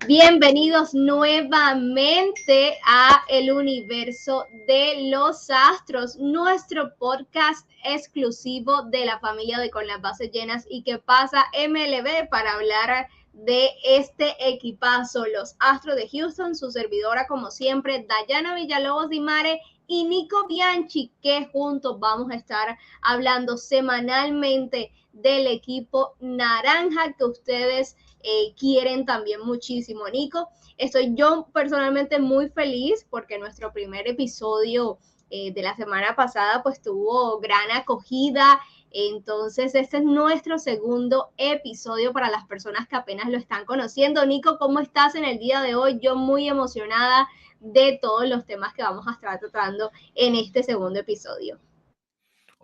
Bienvenidos nuevamente a el universo de los astros, nuestro podcast exclusivo de la familia de Con las Bases Llenas y que pasa MLB para hablar de este equipazo, los Astros de Houston, su servidora como siempre, Dayana Villalobos Di Mare y Nico Bianchi, que juntos vamos a estar hablando semanalmente del equipo naranja que ustedes quieren también muchísimo. Nico, estoy yo personalmente muy feliz porque nuestro primer episodio de la semana pasada pues tuvo gran acogida. Entonces, este es nuestro segundo episodio para las personas que apenas lo están conociendo. Nico, ¿cómo estás en el día de hoy? Yo muy emocionada de todos los temas que vamos a estar tratando en este segundo episodio.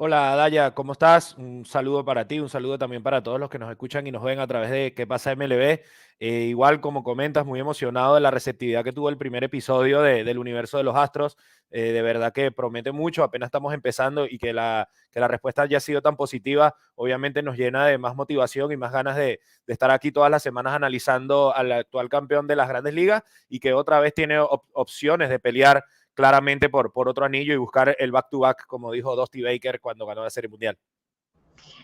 Hola Daya, ¿cómo estás? Un saludo para ti, un saludo también para todos los que nos escuchan y nos ven a través de ¿Qué pasa MLB? Igual como comentas, muy emocionado de la receptividad que tuvo el primer episodio del universo de los Astros. De verdad que promete mucho, apenas estamos empezando y que la respuesta haya sido tan positiva, obviamente nos llena de más motivación y más ganas de estar aquí todas las semanas analizando al actual campeón de las grandes ligas y que otra vez tiene opciones de pelear claramente por otro anillo y buscar el back-to-back, como dijo Dusty Baker cuando ganó la Serie Mundial.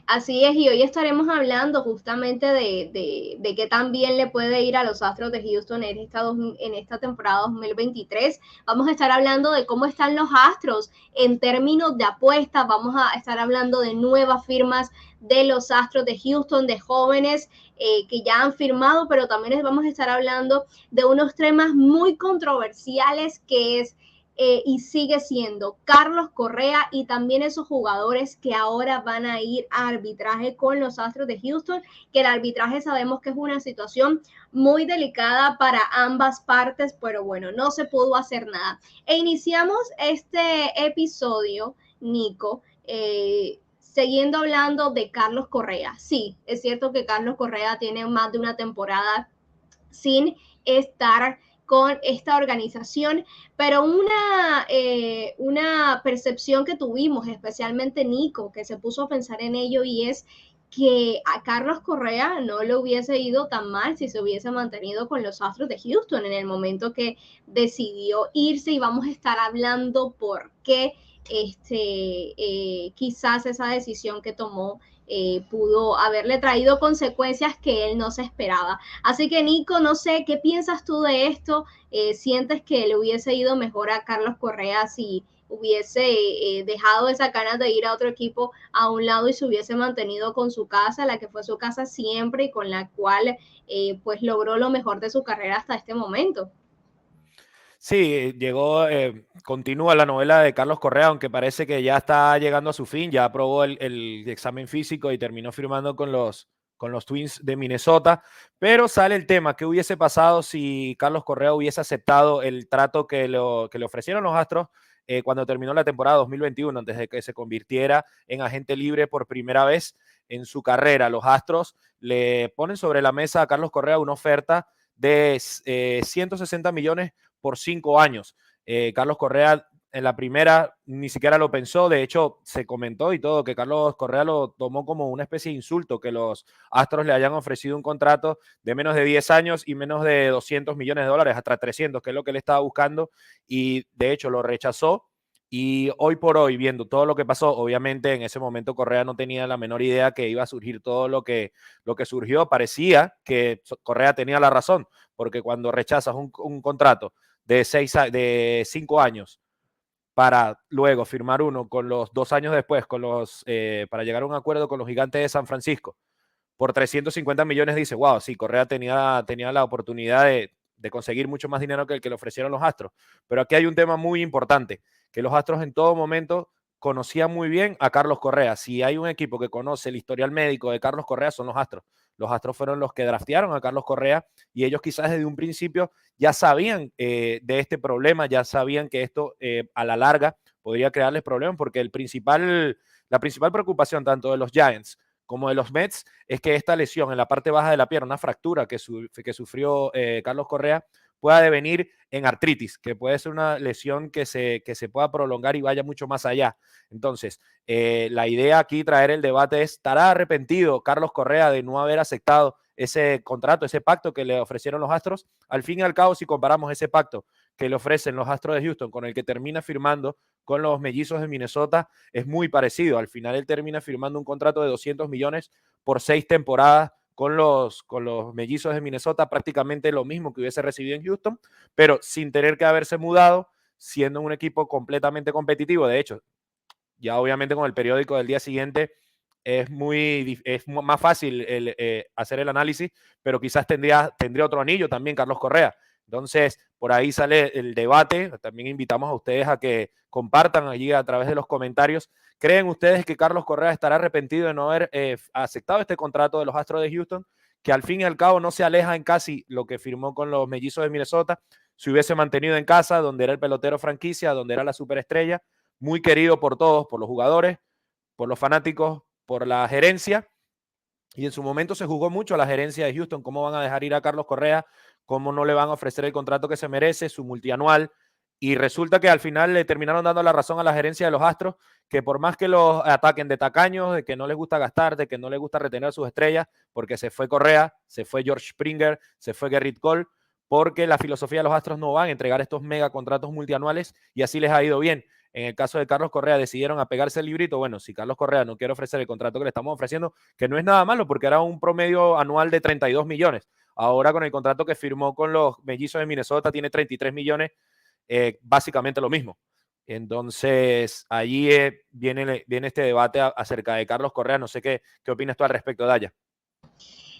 Así es, y hoy estaremos hablando justamente de qué tan bien le puede ir a los Astros de Houston en esta temporada 2023. Vamos a estar hablando de cómo están los Astros en términos de apuestas, vamos a estar hablando de nuevas firmas de los Astros de Houston, de jóvenes que ya han firmado, pero también vamos a estar hablando de unos temas muy controversiales que es y sigue siendo Carlos Correa y también esos jugadores que ahora van a ir a arbitraje con los Astros de Houston, que el arbitraje sabemos que es una situación muy delicada para ambas partes, pero bueno, no se pudo hacer nada. E iniciamos este episodio, Nico, siguiendo hablando de Carlos Correa. Sí, es cierto que Carlos Correa tiene más de una temporada sin estar con esta organización, pero una percepción que tuvimos, especialmente Nico, que se puso a pensar en ello y es que a Carlos Correa no le hubiese ido tan mal si se hubiese mantenido con los Astros de Houston en el momento que decidió irse y vamos a estar hablando por qué quizás esa decisión que tomó pudo haberle traído consecuencias que él no se esperaba. Así que Nico, no sé, ¿qué piensas tú de esto? ¿Sientes que le hubiese ido mejor a Carlos Correa si hubiese dejado esa ganas de ir a otro equipo a un lado y se hubiese mantenido con su casa, la que fue su casa siempre y con la cual pues logró lo mejor de su carrera hasta este momento? Sí, continúa la novela de Carlos Correa, aunque parece que ya está llegando a su fin, ya aprobó el examen físico y terminó firmando con los Twins de Minnesota, pero sale el tema, ¿qué hubiese pasado si Carlos Correa hubiese aceptado el trato que le ofrecieron los Astros cuando terminó la temporada 2021, antes de que se convirtiera en agente libre por primera vez en su carrera? Los Astros le ponen sobre la mesa a Carlos Correa una oferta de 160 millones por 5 años. Carlos Correa en la primera ni siquiera lo pensó, de hecho se comentó y todo que Carlos Correa lo tomó como una especie de insulto, que los Astros le hayan ofrecido un contrato de menos de 10 años y menos de 200 millones de dólares, hasta 300, que es lo que él estaba buscando, y de hecho lo rechazó. Y hoy por hoy, viendo todo lo que pasó, obviamente en ese momento Correa no tenía la menor idea que iba a surgir todo lo que surgió. Parecía que Correa tenía la razón, porque cuando rechazas un contrato de 5 años para luego firmar uno con los 2 años después, para llegar a un acuerdo con los Gigantes de San Francisco por 350 millones, dice, wow, sí, Correa tenía la oportunidad de conseguir mucho más dinero que el que le ofrecieron los Astros. Pero aquí hay un tema muy importante, que los Astros en todo momento conocían muy bien a Carlos Correa. Si hay un equipo que conoce el historial médico de Carlos Correa, son los Astros. Los Astros fueron los que draftearon a Carlos Correa y ellos quizás desde un principio ya sabían de este problema, ya sabían que esto a la larga podría crearles problemas porque la principal preocupación tanto de los Giants como de los Mets es que esta lesión en la parte baja de la pierna, una fractura que sufrió Carlos Correa, pueda devenir en artritis, que puede ser una lesión que se pueda prolongar y vaya mucho más allá. Entonces, la idea aquí, traer el debate es, ¿estará arrepentido Carlos Correa de no haber aceptado ese contrato, ese pacto que le ofrecieron los Astros. Al fin y al cabo, si comparamos ese pacto que le ofrecen los Astros de Houston con el que termina firmando con los Mellizos de Minnesota, es muy parecido. Al final él termina firmando un contrato de 200 millones por 6 temporadas con los Mellizos de Minnesota, prácticamente lo mismo que hubiese recibido en Houston, pero sin tener que haberse mudado, siendo un equipo completamente competitivo. De hecho, ya obviamente con el periódico del día siguiente es más fácil hacer el análisis, pero quizás tendría otro anillo también Carlos Correa. Entonces, por ahí sale el debate. También invitamos a ustedes a que compartan allí a través de los comentarios. ¿Creen ustedes que Carlos Correa estará arrepentido de no haber aceptado este contrato de los Astros de Houston, que al fin y al cabo no se aleja en casi lo que firmó con los Mellizos de Minnesota? Se hubiese mantenido en casa, donde era el pelotero franquicia, donde era la superestrella, muy querido por todos, por los jugadores, por los fanáticos, por la gerencia, y en su momento se jugó mucho a la gerencia de Houston, cómo van a dejar ir a Carlos Correa, cómo no le van a ofrecer el contrato que se merece, su multianual, y resulta que al final le terminaron dando la razón a la gerencia de los Astros, que por más que los ataquen de tacaños, de que no les gusta gastar, de que no les gusta retener sus estrellas, porque se fue Correa, se fue George Springer, se fue Gerrit Cole, porque la filosofía de los Astros no van a entregar estos mega contratos multianuales, y así les ha ido bien. En el caso de Carlos Correa decidieron apegarse al librito. Bueno, si Carlos Correa no quiere ofrecer el contrato que le estamos ofreciendo, que no es nada malo porque era un promedio anual de 32 millones. Ahora con el contrato que firmó con los Mellizos de Minnesota tiene 33 millones, básicamente lo mismo. Entonces, allí viene este debate acerca de Carlos Correa. No sé qué opinas tú al respecto, Daya.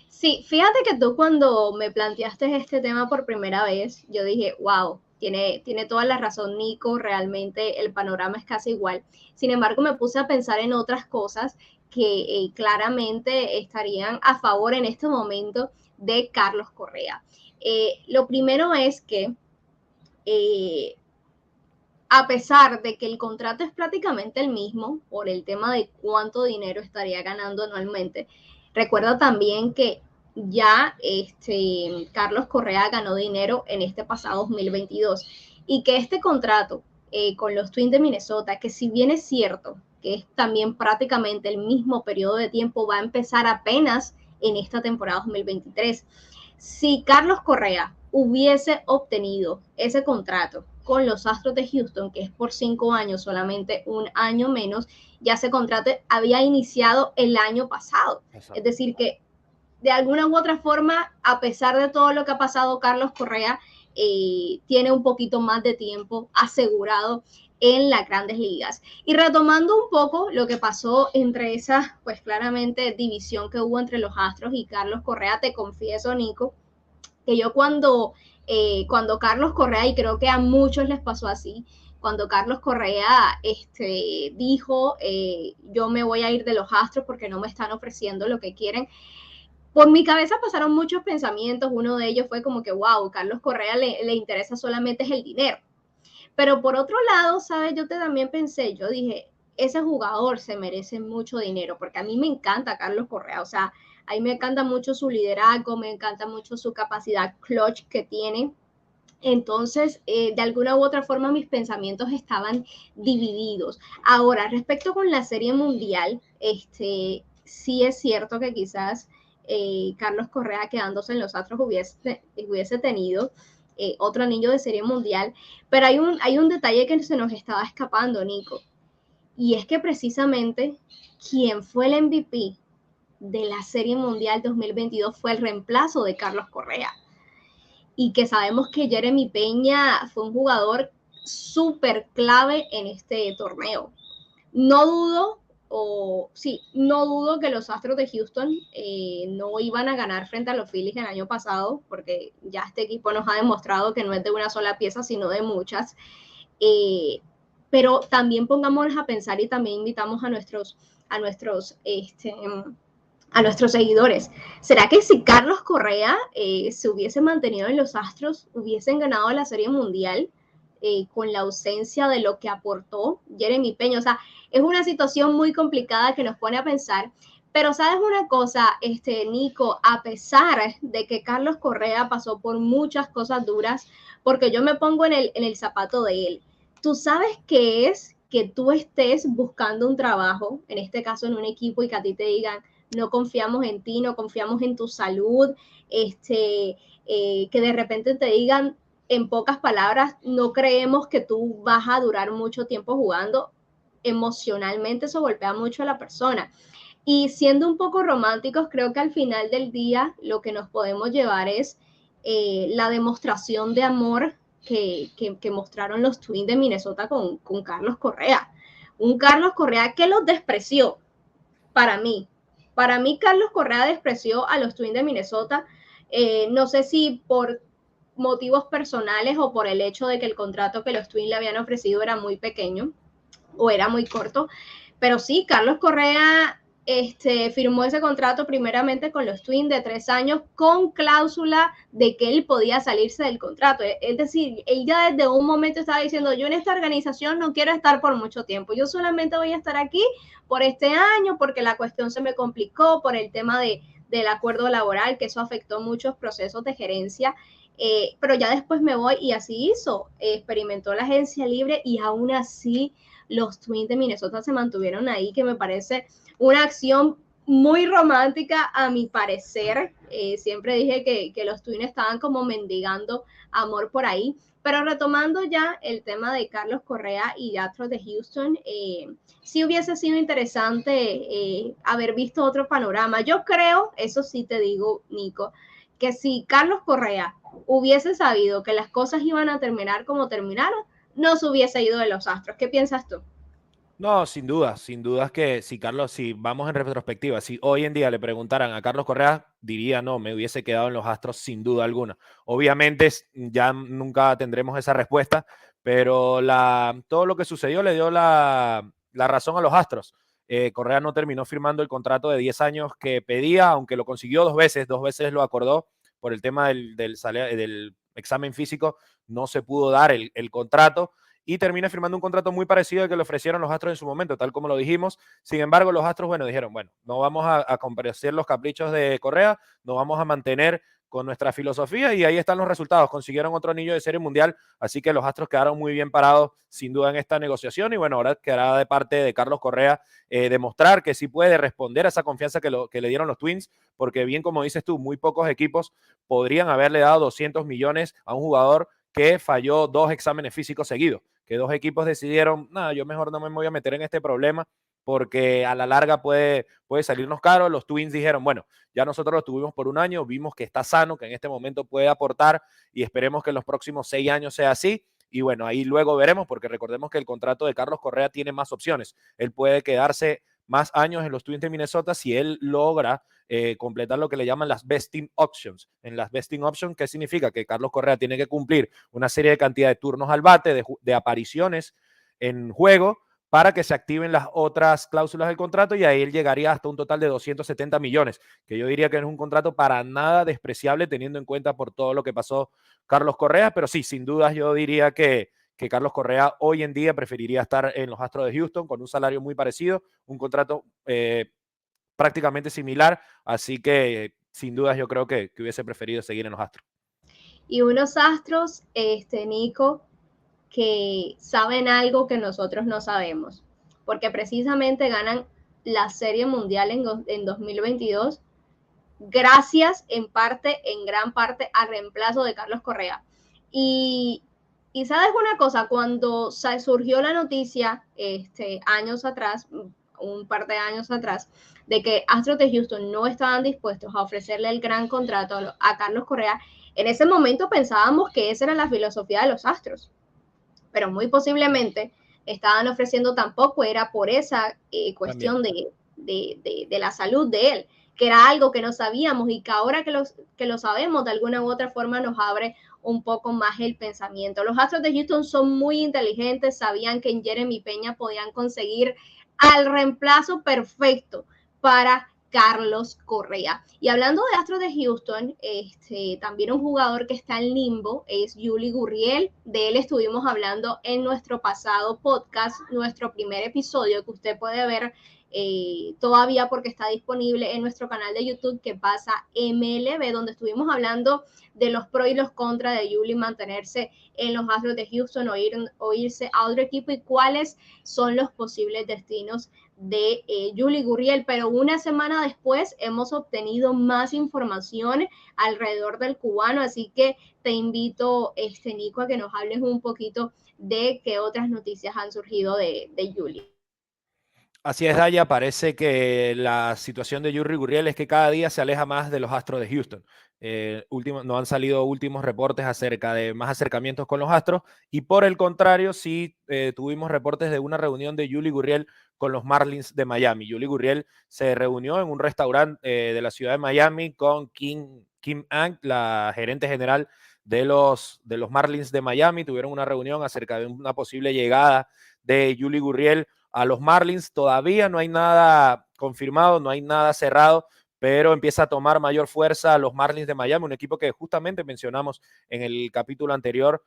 Sí, fíjate que tú cuando me planteaste este tema por primera vez, yo dije, wow, tiene toda la razón Nico, realmente el panorama es casi igual. Sin embargo, me puse a pensar en otras cosas que claramente estarían a favor en este momento de Carlos Correa. Lo primero es que a pesar de que el contrato es prácticamente el mismo por el tema de cuánto dinero estaría ganando anualmente, recuerda también que ya Carlos Correa ganó dinero en este pasado 2022 y que este contrato con los Twins de Minnesota, que si bien es cierto que es también prácticamente el mismo periodo de tiempo, va a empezar apenas en esta temporada 2023. Si Carlos Correa hubiese obtenido ese contrato con los Astros de Houston, que es por 5 años, solamente un año menos, ya ese contrato había iniciado el año pasado. Exacto. Es decir, que de alguna u otra forma, a pesar de todo lo que ha pasado, Carlos Correa tiene un poquito más de tiempo asegurado en las grandes ligas. Y retomando un poco lo que pasó entre esa, pues claramente, división que hubo entre los Astros y Carlos Correa, te confieso, Nico, que yo cuando Carlos Correa, y creo que a muchos les pasó así, cuando Carlos Correa dijo, yo me voy a ir de los Astros porque no me están ofreciendo lo que quieren, por mi cabeza pasaron muchos pensamientos. Uno de ellos fue como que, wow, Carlos Correa le interesa solamente es el dinero. Pero por otro lado, ¿sabes? Yo también pensé, yo dije, ese jugador se merece mucho dinero, porque a mí me encanta Carlos Correa, o sea, a mí me encanta mucho su liderazgo, me encanta mucho su capacidad clutch que tiene. Entonces, de alguna u otra forma, mis pensamientos estaban divididos. Ahora, respecto con la Serie Mundial, sí es cierto que quizás Carlos Correa quedándose en los Astros hubiese tenido otro anillo de Serie Mundial, pero hay un detalle que se nos estaba escapando, Nico, y es que precisamente quien fue el MVP de la Serie Mundial 2022 fue el reemplazo de Carlos Correa, y que sabemos que Jeremy Peña fue un jugador súper clave en este torneo. No dudo que los Astros de Houston no iban a ganar frente a los Phillies el año pasado, porque ya este equipo nos ha demostrado que no es de una sola pieza, sino de muchas. Pero también pongámonos a pensar y también invitamos a nuestros seguidores. ¿Será que si Carlos Correa se hubiese mantenido en los Astros, hubiesen ganado la Serie Mundial con la ausencia de lo que aportó Jeremy Peña? O sea, es una situación muy complicada que nos pone a pensar. Pero ¿sabes una cosa, Nico? A pesar de que Carlos Correa pasó por muchas cosas duras, porque yo me pongo en el zapato de él, ¿tú sabes qué es que tú estés buscando un trabajo, en este caso en un equipo, y que a ti te digan, no confiamos en ti, no confiamos en tu salud, que de repente te digan en pocas palabras, no creemos que tú vas a durar mucho tiempo jugando, emocionalmente eso golpea mucho a la persona. Y siendo un poco románticos, creo que al final del día lo que nos podemos llevar es la demostración de amor que mostraron los Twins de Minnesota con Carlos Correa. Un Carlos Correa que los despreció, para mí. Para mí, Carlos Correa despreció a los Twins de Minnesota. No sé si por motivos personales o por el hecho de que el contrato que los Twins le habían ofrecido era muy pequeño o era muy corto, pero sí, Carlos Correa firmó ese contrato primeramente con los Twins de 3 años con cláusula de que él podía salirse del contrato. Es decir, él ya desde un momento estaba diciendo, yo en esta organización no quiero estar por mucho tiempo, yo solamente voy a estar aquí por este año porque la cuestión se me complicó por el tema del acuerdo laboral, que eso afectó muchos procesos de gerencia. Pero ya después me voy y así hizo, experimentó la agencia libre y aún así los Twins de Minnesota se mantuvieron ahí, que me parece una acción muy romántica a mi parecer. Siempre dije que los Twins estaban como mendigando amor por ahí. Pero retomando ya el tema de Carlos Correa y Astros de Houston, sí hubiese sido interesante haber visto otro panorama. Yo creo, eso sí te digo, Nico, que si Carlos Correa hubiese sabido que las cosas iban a terminar como terminaron, no se hubiese ido de los Astros. ¿Qué piensas tú? No, sin duda que si Carlos, si vamos en retrospectiva, si hoy en día le preguntaran a Carlos Correa, diría no, me hubiese quedado en los Astros sin duda alguna. Obviamente ya nunca tendremos esa respuesta, pero todo lo que sucedió le dio la razón a los Astros. Correa no terminó firmando el contrato de 10 años que pedía, aunque lo consiguió dos veces lo acordó por el tema del examen físico, no se pudo dar el contrato y termina firmando un contrato muy parecido al que le ofrecieron los Astros en su momento, tal como lo dijimos. Sin embargo, los Astros, bueno, dijeron, bueno, no vamos a complacer los caprichos de Correa, nos vamos a mantener con nuestra filosofía y ahí están los resultados. Consiguieron otro anillo de Serie Mundial, así que los Astros quedaron muy bien parados sin duda en esta negociación y bueno, ahora quedará de parte de Carlos Correa demostrar que sí puede responder a esa confianza que le dieron los Twins, porque bien como dices tú, muy pocos equipos podrían haberle dado 200 millones a un jugador que falló 2 exámenes físicos seguidos, que 2 equipos decidieron, nada, yo mejor no me voy a meter en este problema porque a la larga puede salirnos caro. Los Twins dijeron, bueno, ya nosotros lo tuvimos por un año, vimos que está sano, que en este momento puede aportar y esperemos que en los próximos 6 años sea así. Y bueno, ahí luego veremos, porque recordemos que el contrato de Carlos Correa tiene más opciones. Él puede quedarse más años en los Twins de Minnesota si él logra completar lo que le llaman las vesting options. En las vesting options, ¿qué significa? Que Carlos Correa tiene que cumplir una serie de cantidad de turnos al bate, de apariciones en juego, para que se activen las otras cláusulas del contrato y ahí él llegaría hasta un total de 270 millones, que yo diría que no es un contrato para nada despreciable teniendo en cuenta por todo lo que pasó Carlos Correa, pero sí, sin dudas yo diría que Carlos Correa hoy en día preferiría estar en los Astros de Houston con un salario muy parecido, un contrato prácticamente similar, así que sin dudas yo creo que hubiese preferido seguir en los Astros. Y unos Astros, Nico, que saben algo que nosotros no sabemos, porque precisamente ganan la Serie Mundial en 2022 gracias en gran parte al reemplazo de Carlos Correa. Y sabes una cosa, cuando surgió la noticia años atrás, un par de años atrás, de que Astros de Houston no estaban dispuestos a ofrecerle el gran contrato a Carlos Correa, en ese momento pensábamos que esa era la filosofía de los Astros, pero muy posiblemente estaban ofreciendo tampoco, era por esa cuestión de la salud de él, que era algo que no sabíamos y que ahora que lo sabemos de alguna u otra forma nos abre un poco más el pensamiento. Los Astros de Houston son muy inteligentes, sabían que en Jeremy Peña podían conseguir al reemplazo perfecto para Carlos Correa. Y hablando de Astros de Houston, también un jugador que está en limbo es Yuli Gurriel. De él estuvimos hablando en nuestro pasado podcast, nuestro primer episodio que usted puede ver todavía porque está disponible en nuestro canal de YouTube que pasa MLB, donde estuvimos hablando de los pros y los contras de Yuli mantenerse en los Astros de Houston o irse a otro equipo y cuáles son los posibles destinos de Yuli Gurriel, pero una semana después hemos obtenido más información alrededor del cubano, así que te invito, Nico, a que nos hables un poquito de qué otras noticias han surgido de Yuli. Así es, Daya. Parece que la situación de Yuri Gurriel es que cada día se aleja más de los Astros de Houston. No han salido últimos reportes acerca de más acercamientos con los Astros y por el contrario, sí tuvimos reportes de una reunión de Yuli Gurriel con los Marlins de Miami. Yuli Gurriel se reunió en un restaurante de la ciudad de Miami con Kim Ang, la gerente general de los Marlins de Miami. Tuvieron una reunión acerca de una posible llegada de Yuli Gurriel a los Marlins. Todavía no hay nada confirmado, no hay nada cerrado, pero empieza a tomar mayor fuerza los Marlins de Miami, un equipo que justamente mencionamos en el capítulo anterior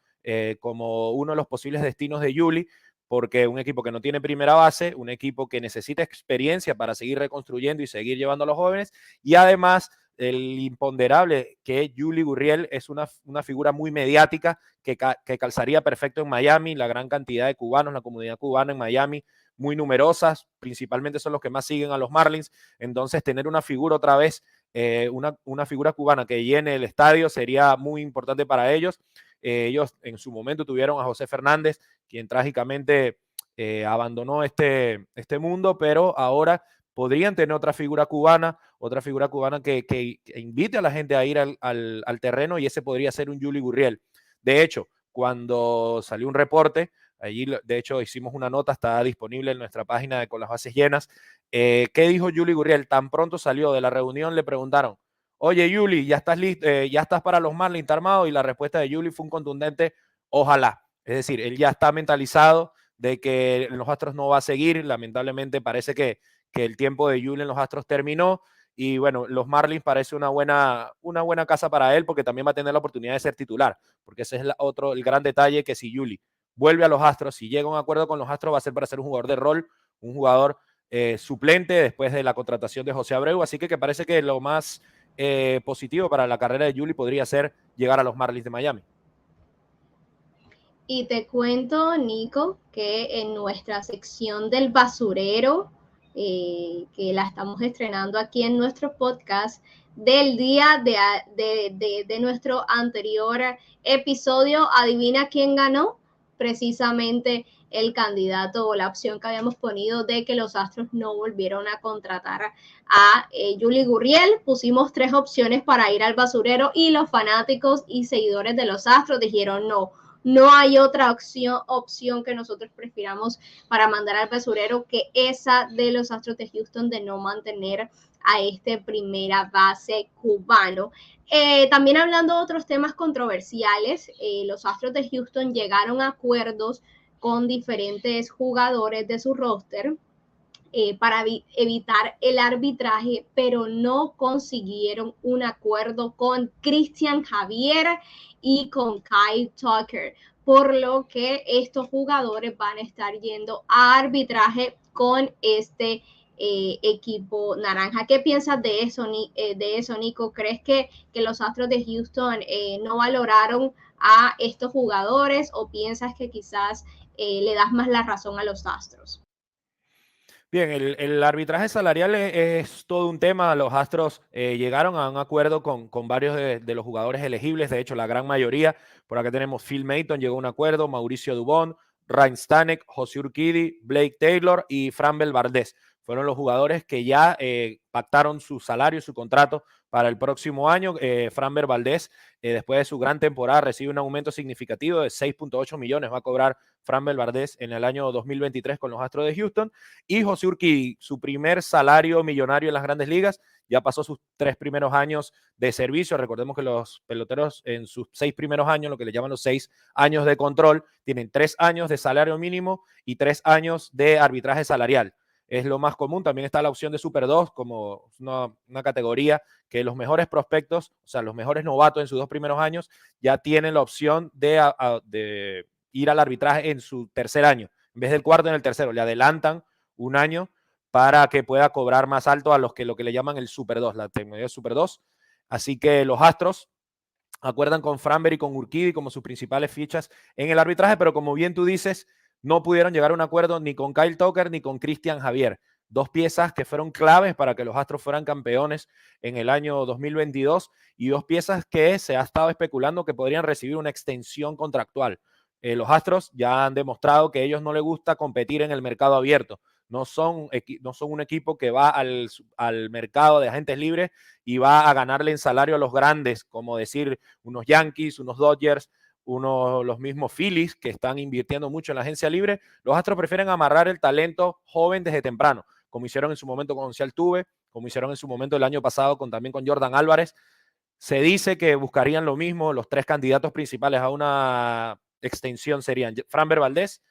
como uno de los posibles destinos de Yuli, porque un equipo que no tiene primera base, un equipo que necesita experiencia para seguir reconstruyendo y seguir llevando a los jóvenes, y además el imponderable que Yuli Gurriel es una figura muy mediática que calzaría perfecto en Miami, la gran cantidad de cubanos, la comunidad cubana en Miami, muy numerosas, principalmente son los que más siguen a los Marlins, entonces tener una figura otra vez, una figura cubana que llene el estadio sería muy importante para ellos. Ellos en su momento tuvieron a José Fernández, quien trágicamente abandonó este mundo, pero ahora podrían tener otra figura cubana que invite a la gente a ir al terreno, y ese podría ser un Yuli Gurriel. De hecho, cuando salió un reporte, allí de hecho hicimos una nota, está disponible en nuestra página de Con las Bases Llenas, ¿qué dijo Yuli Gurriel? Tan pronto salió de la reunión, le preguntaron, oye Yuli, ¿ya estás listo? ¿Ya estás para los Marlins, está armado? Y la respuesta de Yuli fue un contundente, ojalá. Es decir, él ya está mentalizado de que en los Astros no va a seguir, lamentablemente parece que el tiempo de Yuli en los Astros terminó, y bueno, los Marlins parece una buena casa para él, porque también va a tener la oportunidad de ser titular, porque ese es el gran detalle, que si Yuli vuelve a los Astros, si llega a un acuerdo con los Astros, va a ser para ser un jugador de rol, un jugador suplente después de la contratación de José Abreu, así que parece que lo más positivo para la carrera de Yuli podría ser llegar a los Marlins de Miami. Y te cuento, Nico, que en nuestra sección del basurero, que la estamos estrenando aquí en nuestro podcast, del día de nuestro anterior episodio, adivina quién ganó, precisamente el candidato o la opción que habíamos ponido de que los Astros no volvieron a contratar a Yuli Gurriel. Pusimos 3 opciones para ir al basurero y los fanáticos y seguidores de los Astros dijeron no hay otra opción que nosotros prefiramos para mandar al basurero que esa de los Astros de Houston de no mantener a este primera base cubano. También hablando de otros temas controversiales, los Astros de Houston llegaron a acuerdos con diferentes jugadores de su roster para evitar el arbitraje, pero no consiguieron un acuerdo con Cristian Javier y con Kyle Tucker, por lo que estos jugadores van a estar yendo a arbitraje con este equipo naranja. ¿Qué piensas de eso, Nico? ¿Crees que los Astros de Houston no valoraron a estos jugadores, o piensas que quizás le das más la razón a los Astros? Bien, el arbitraje salarial es todo un tema. Los Astros llegaron a un acuerdo con varios de los jugadores elegibles, de hecho la gran mayoría. Por acá tenemos Phil Maton, llegó a un acuerdo, Mauricio Dubón, Ryan Stanek, José Urquidy, Blake Taylor y Framber Valdez. Fueron los jugadores que ya pactaron su salario, su contrato para el próximo año. Framber Valdez, después de su gran temporada, recibe un aumento significativo de 6.8 millones. Va a cobrar Framber Valdez en el año 2023 con los Astros de Houston. Y José Urquidy, su primer salario millonario en las Grandes Ligas, ya pasó sus 3 primeros años de servicio. Recordemos que los peloteros en sus 6 primeros años, lo que le llaman los 6 años de control, tienen 3 años de salario mínimo y 3 años de arbitraje salarial. Es lo más común. También está la opción de Super 2 como una categoría que los mejores prospectos, o sea, los mejores novatos en sus 2 primeros años, ya tienen la opción de ir al arbitraje en su tercer año. En vez del cuarto, en el tercero. Le adelantan un año para que pueda cobrar más alto a lo que le llaman el Super 2, la tecnología Super 2. Así que los Astros acuerdan con Framber y con Urquidy como sus principales fichas en el arbitraje, pero como bien tú dices, no pudieron llegar a un acuerdo ni con Kyle Tucker ni con Cristian Javier. dos piezas que fueron claves para que los Astros fueran campeones en el año 2022 y dos piezas que se ha estado especulando que podrían recibir una extensión contractual. Los Astros ya han demostrado que a ellos no les gusta competir en el mercado abierto. No son un equipo que va al mercado de agentes libres y va a ganarle en salario a los grandes, como decir unos Yankees, unos Dodgers, los mismos Phillies, que están invirtiendo mucho en la agencia libre. Los Astros prefieren amarrar el talento joven desde temprano, como hicieron en su momento con Ociel Tuve, como hicieron en su momento el año pasado también con Jordan Álvarez. Se dice que buscarían lo mismo. Los tres candidatos principales a una extensión serían Framber Valdez,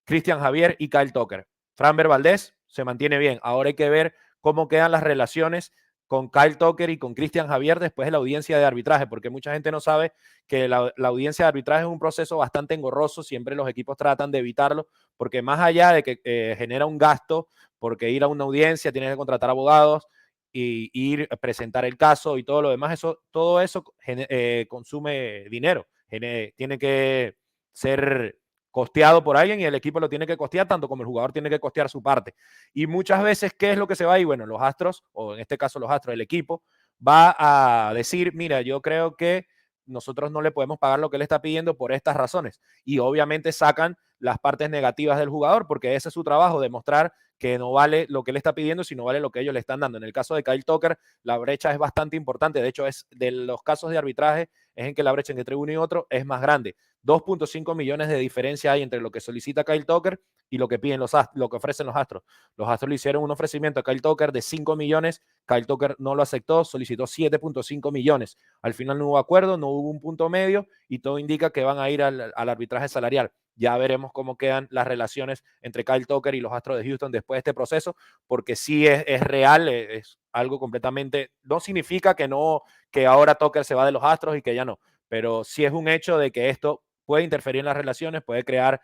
Cristian Javier y Kyle Tucker. Framber Valdez se mantiene bien. Ahora hay que ver cómo quedan las relaciones con Kyle Tucker y con Cristian Javier después de la audiencia de arbitraje, porque mucha gente no sabe que la audiencia de arbitraje es un proceso bastante engorroso. Siempre los equipos tratan de evitarlo, porque más allá de que genera un gasto, porque ir a una audiencia tienes que contratar abogados y ir a presentar el caso y todo lo demás, todo eso consume dinero. Tiene que ser costeado por alguien y el equipo lo tiene que costear, tanto como el jugador tiene que costear su parte. Y muchas veces, ¿qué es lo que se va ahí? Bueno, los Astros, o en este caso los Astros, el equipo, va a decir, mira, yo creo que nosotros no le podemos pagar lo que él está pidiendo por estas razones. Y obviamente sacan las partes negativas del jugador, porque ese es su trabajo, demostrar que no vale lo que él está pidiendo, sino vale lo que ellos le están dando. En el caso de Kyle Tucker, la brecha es bastante importante. De hecho, es de los casos de arbitraje, es en que la brecha entre uno y otro es más grande. 2.5 millones de diferencia hay entre lo que solicita Kyle Tucker y lo que piden lo que ofrecen los Astros. Los Astros le hicieron un ofrecimiento a Kyle Tucker de 5 millones, Kyle Tucker no lo aceptó, solicitó 7.5 millones. Al final no hubo acuerdo, no hubo un punto medio y todo indica que van a ir al arbitraje salarial. Ya veremos cómo quedan las relaciones entre Kyle Tucker y los Astros de Houston después de este proceso, porque sí es real, es algo completamente, no significa que ahora Tucker se va de los Astros y que ya no, pero sí es un hecho de que esto puede interferir en las relaciones, puede crear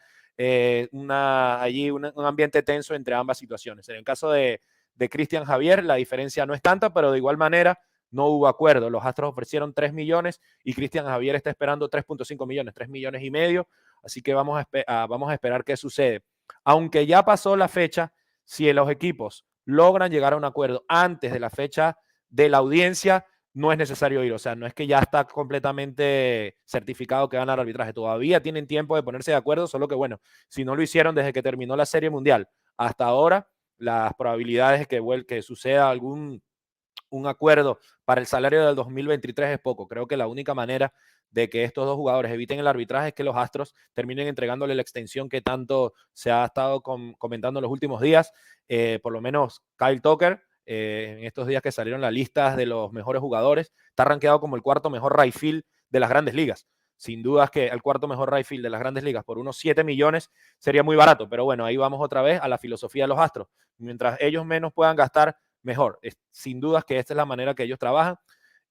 un ambiente tenso entre ambas situaciones. En el caso de Cristian Javier, la diferencia no es tanta, pero de igual manera no hubo acuerdo. Los Astros ofrecieron 3 millones y Cristian Javier está esperando 3.5 millones, 3 millones y medio. Así que vamos a esperar qué sucede. Aunque ya pasó la fecha, si los equipos logran llegar a un acuerdo antes de la fecha de la audiencia, no es necesario ir. O sea, no es que ya está completamente certificado que van al arbitraje. Todavía tienen tiempo de ponerse de acuerdo, solo que bueno, si no lo hicieron desde que terminó la Serie Mundial hasta ahora, las probabilidades de que suceda un acuerdo para el salario del 2023 es poco. Creo que la única manera de que estos dos jugadores eviten el arbitraje es que los Astros terminen entregándole la extensión que tanto se ha estado comentando en los últimos días. Por lo menos Kyle Tucker, en estos días que salieron las listas de los mejores jugadores, está rankeado como el cuarto mejor right field de las grandes ligas. Sin dudas que el cuarto mejor right field de las grandes ligas por unos 7 millones sería muy barato, pero bueno, ahí vamos otra vez a la filosofía de los Astros. Mientras ellos menos puedan gastar, mejor. Sin dudas que esta es la manera que ellos trabajan.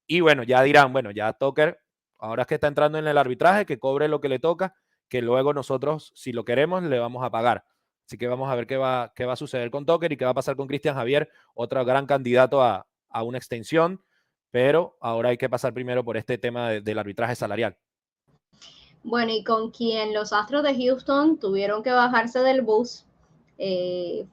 Y bueno, ya dirán, bueno, ya Tucker, ahora es que está entrando en el arbitraje, que cobre lo que le toca, que luego nosotros, si lo queremos, le vamos a pagar. Así que vamos a ver qué va a suceder con Tucker y qué va a pasar con Cristian Javier, otro gran candidato a una extensión, pero ahora hay que pasar primero por este tema del arbitraje salarial. Bueno, y con quien los Astros de Houston tuvieron que bajarse del bus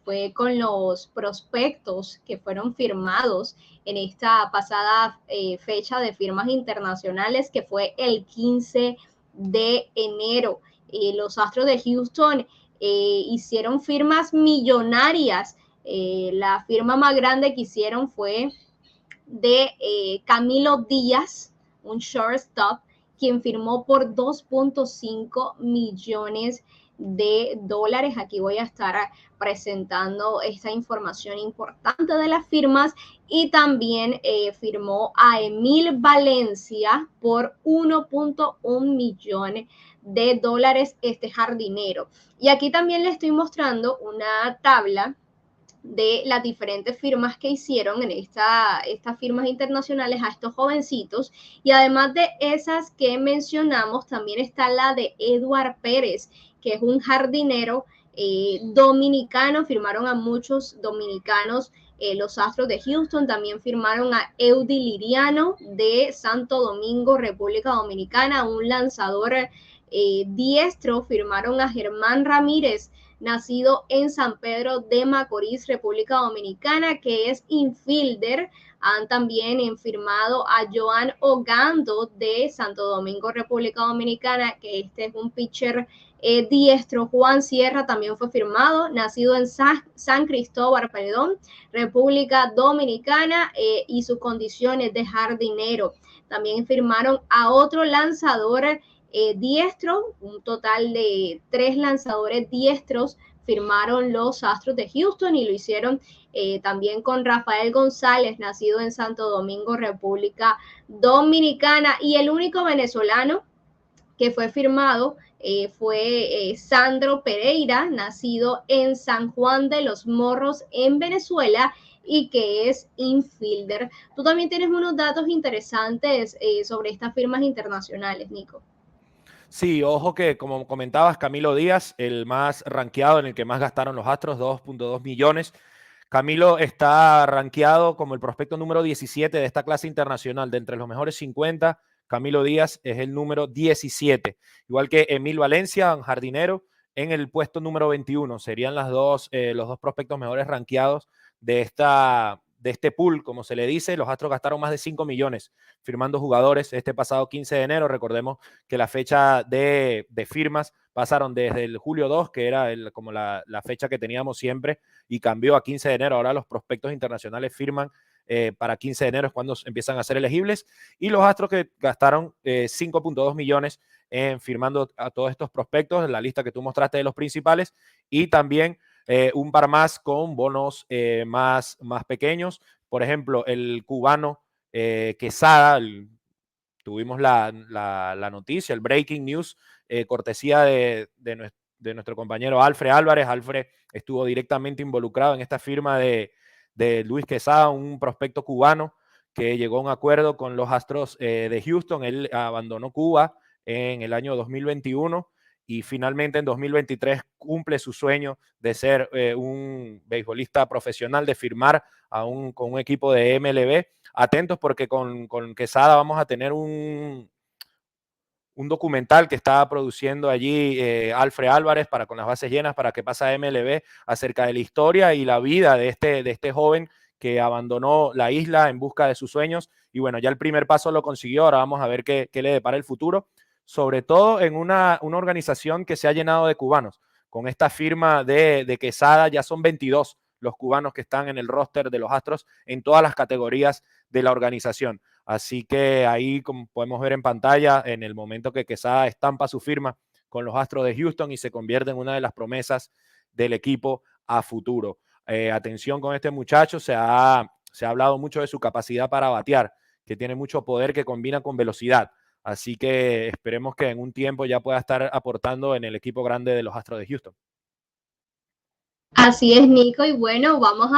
fue con los prospectos que fueron firmados en esta pasada fecha de firmas internacionales, que fue el 15 de enero. Los Astros de Houston hicieron firmas millonarias. La firma más grande que hicieron fue de Camilo Díaz, un shortstop, quien firmó por 2.5 millones de dólares. Aquí voy a estar presentando esta información importante de las firmas y también firmó a Emil Valencia por 1.1 millón de dólares este jardinero. Y aquí también le estoy mostrando una tabla de las diferentes firmas que hicieron en estas firmas internacionales a estos jovencitos, y además de esas que mencionamos también está la de Eduard Pérez, que es un jardinero dominicano. Firmaron a muchos dominicanos los Astros de Houston. También firmaron a Eudy Liriano de Santo Domingo, República Dominicana, un lanzador diestro. Firmaron a Germán Ramírez nacido en San Pedro de Macorís, República Dominicana, que es infielder. Han también firmado a Joan Ogando de Santo Domingo, República Dominicana, que este es un pitcher diestro. Juan Sierra también fue firmado, nacido en San Cristóbal, perdón, República Dominicana, y sus condiciones de jardinero. También firmaron a otro lanzador diestro, un total de 3 lanzadores diestros firmaron los Astros de Houston, y lo hicieron también con Rafael González, nacido en Santo Domingo, República Dominicana, y el único venezolano que fue firmado fue Sandro Pereira, nacido en San Juan de los Morros, en Venezuela, y que es infielder. Tú también tienes unos datos interesantes sobre estas firmas internacionales, Nico. Sí, ojo que, como comentabas, Camilo Díaz, el más rankeado, en el que más gastaron los Astros, 2.2 millones. Camilo está rankeado como el prospecto número 17 de esta clase internacional. De entre los mejores 50, Camilo Díaz es el número 17. Igual que Emil Valencia, un jardinero, en el puesto número 21. Serían los dos prospectos mejores rankeados de este pool, como se le dice. Los Astros gastaron más de 5 millones firmando jugadores este pasado 15 de enero. Recordemos que la fecha de firmas pasaron desde el julio 2, que era como la fecha que teníamos siempre, y cambió a 15 de enero. Ahora los prospectos internacionales firman para 15 de enero, es cuando empiezan a ser elegibles. Y los Astros, que gastaron 5.2 millones firmando a todos estos prospectos, en la lista que tú mostraste de los principales, y también un par más con bonos más pequeños. Por ejemplo, el cubano Quesada, tuvimos la noticia, el breaking news, cortesía de nuestro compañero Alfred Álvarez. Alfred estuvo directamente involucrado en esta firma de Luis Quesada, un prospecto cubano que llegó a un acuerdo con los Astros de Houston. Él abandonó Cuba en el año 2021 y finalmente en 2023 cumple su sueño de ser un beisbolista profesional, de firmar con un equipo de MLB. Atentos, porque con Quesada vamos a tener un documental que está produciendo allí Alfred Álvarez para Con las Bases Llenas, para Que Pasa MLB, acerca de la historia y la vida de este joven que abandonó la isla en busca de sus sueños. Y bueno, ya el primer paso lo consiguió. Ahora vamos a ver qué le depara el futuro, sobre todo en una organización que se ha llenado de cubanos. Con esta firma de Quesada ya son 22 los cubanos que están en el roster de los Astros en todas las categorías de la organización. Así que ahí, como podemos ver en pantalla, en el momento que Quesada estampa su firma con los Astros de Houston y se convierte en una de las promesas del equipo a futuro. Atención con este muchacho, se ha hablado mucho de su capacidad para batear, que tiene mucho poder, que combina con velocidad. Así que esperemos que en un tiempo ya pueda estar aportando en el equipo grande de los Astros de Houston. Así es, Nico, y bueno, vamos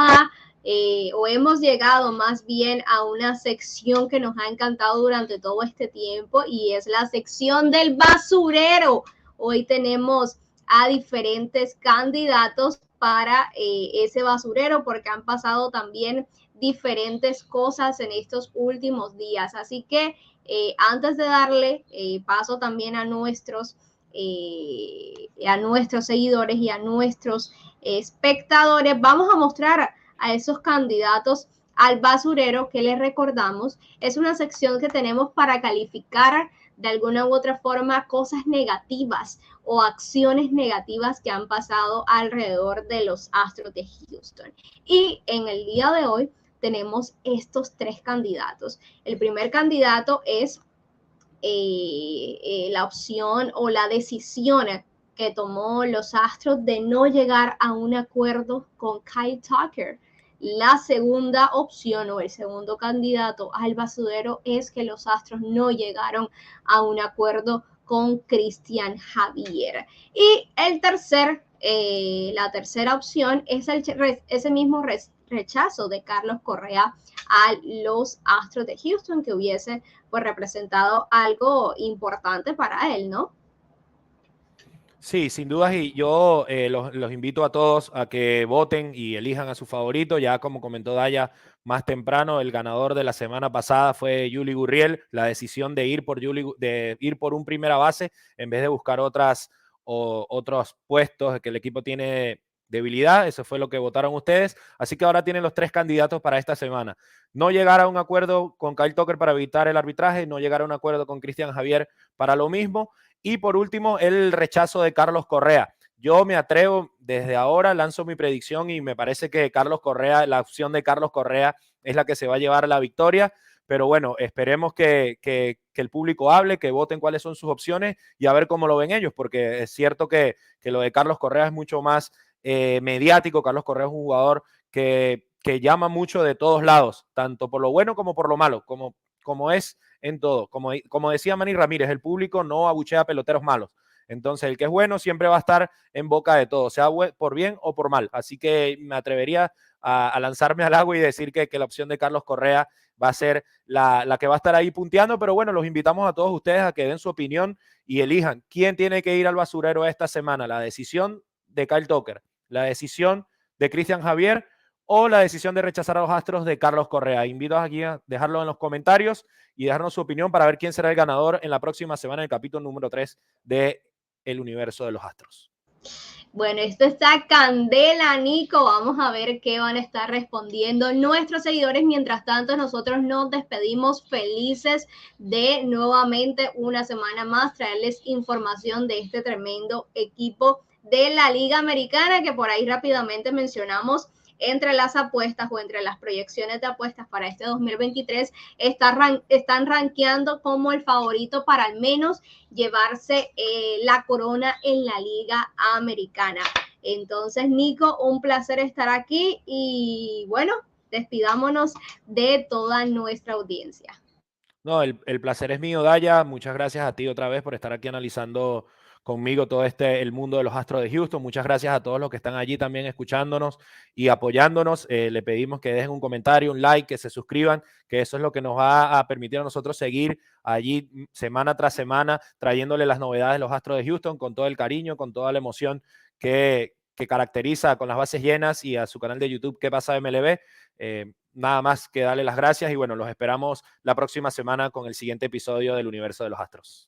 o hemos llegado más bien a una sección que nos ha encantado durante todo este tiempo, y es la sección del basurero. Hoy tenemos a diferentes candidatos para ese basurero, porque han pasado también diferentes cosas en estos últimos días. Así que antes de darle paso también a nuestros seguidores y a nuestros espectadores, vamos a mostrar a esos candidatos al basurero, que les recordamos es una sección que tenemos para calificar de alguna u otra forma cosas negativas o acciones negativas que han pasado alrededor de los Astros de Houston. Y en el día de hoy tenemos estos 3 candidatos. El primer candidato es la opción o la decisión que tomó los Astros de no llegar a un acuerdo con Kyle Tucker. La segunda opción o el segundo candidato al basurero es que los Astros no llegaron a un acuerdo con Cristian Javier. Y la tercera opción es ese mismo rechazo de Carlos Correa a los Astros de Houston, que hubiese pues representado algo importante para él, ¿no? Sí, sin dudas, y yo los invito a todos a que voten y elijan a su favorito. Ya como comentó Daya más temprano, el ganador de la semana pasada fue Yuli Gurriel. La decisión de ir por un primera base en vez de buscar otras o otros puestos que el equipo tiene debilidad. Eso fue lo que votaron ustedes. Así que ahora tienen los 3 candidatos para esta semana. No llegar a un acuerdo con Kyle Tucker para evitar el arbitraje, no llegar a un acuerdo con Cristian Javier para lo mismo. Y por último, el rechazo de Carlos Correa. Yo me atrevo, desde ahora lanzo mi predicción y me parece que Carlos Correa, la opción de Carlos Correa es la que se va a llevar la victoria. Pero bueno, esperemos que el público hable, que voten cuáles son sus opciones y a ver cómo lo ven ellos, porque es cierto que lo de Carlos Correa es mucho más mediático. Carlos Correa es un jugador que llama mucho de todos lados, tanto por lo bueno como por lo malo, como es en todo. Como decía Manny Ramírez, el público no abuchea peloteros malos. Entonces, el que es bueno siempre va a estar en boca de todos, sea por bien o por mal. Así que me atrevería a lanzarme al agua y decir que la opción de Carlos Correa va a ser la que va a estar ahí punteando. Pero bueno, los invitamos a todos ustedes a que den su opinión y elijan quién tiene que ir al basurero esta semana. La decisión de Kyle Tucker, la decisión de Cristian Javier o la decisión de rechazar a los Astros de Carlos Correa. Invito aquí a dejarlo en los comentarios y dejarnos su opinión para ver quién será el ganador en la próxima semana en el capítulo número 3 de El Universo de los Astros. Bueno, esto está candela, Nico. Vamos a ver qué van a estar respondiendo nuestros seguidores. Mientras tanto, nosotros nos despedimos felices de nuevamente una semana más traerles información de este tremendo equipo de la Liga Americana, que por ahí rápidamente mencionamos entre las apuestas o entre las proyecciones de apuestas para este 2023 están rankeando como el favorito para al menos llevarse la corona en la Liga Americana. Entonces, Nico, un placer estar aquí y bueno, despidámonos de toda nuestra audiencia. No, el placer es mío, Daya. Muchas gracias a ti otra vez por estar aquí analizando conmigo todo el mundo de los Astros de Houston. Muchas gracias a todos los que están allí también escuchándonos y apoyándonos. Le pedimos que dejen un comentario, un like, que se suscriban, que eso es lo que nos va a permitir a nosotros seguir allí semana tras semana trayéndole las novedades de los Astros de Houston con todo el cariño, con toda la emoción que caracteriza con las bases llenas y a su canal de YouTube ¿Qué pasa MLB? Nada más que darle las gracias y bueno, los esperamos la próxima semana con el siguiente episodio del Universo de los Astros.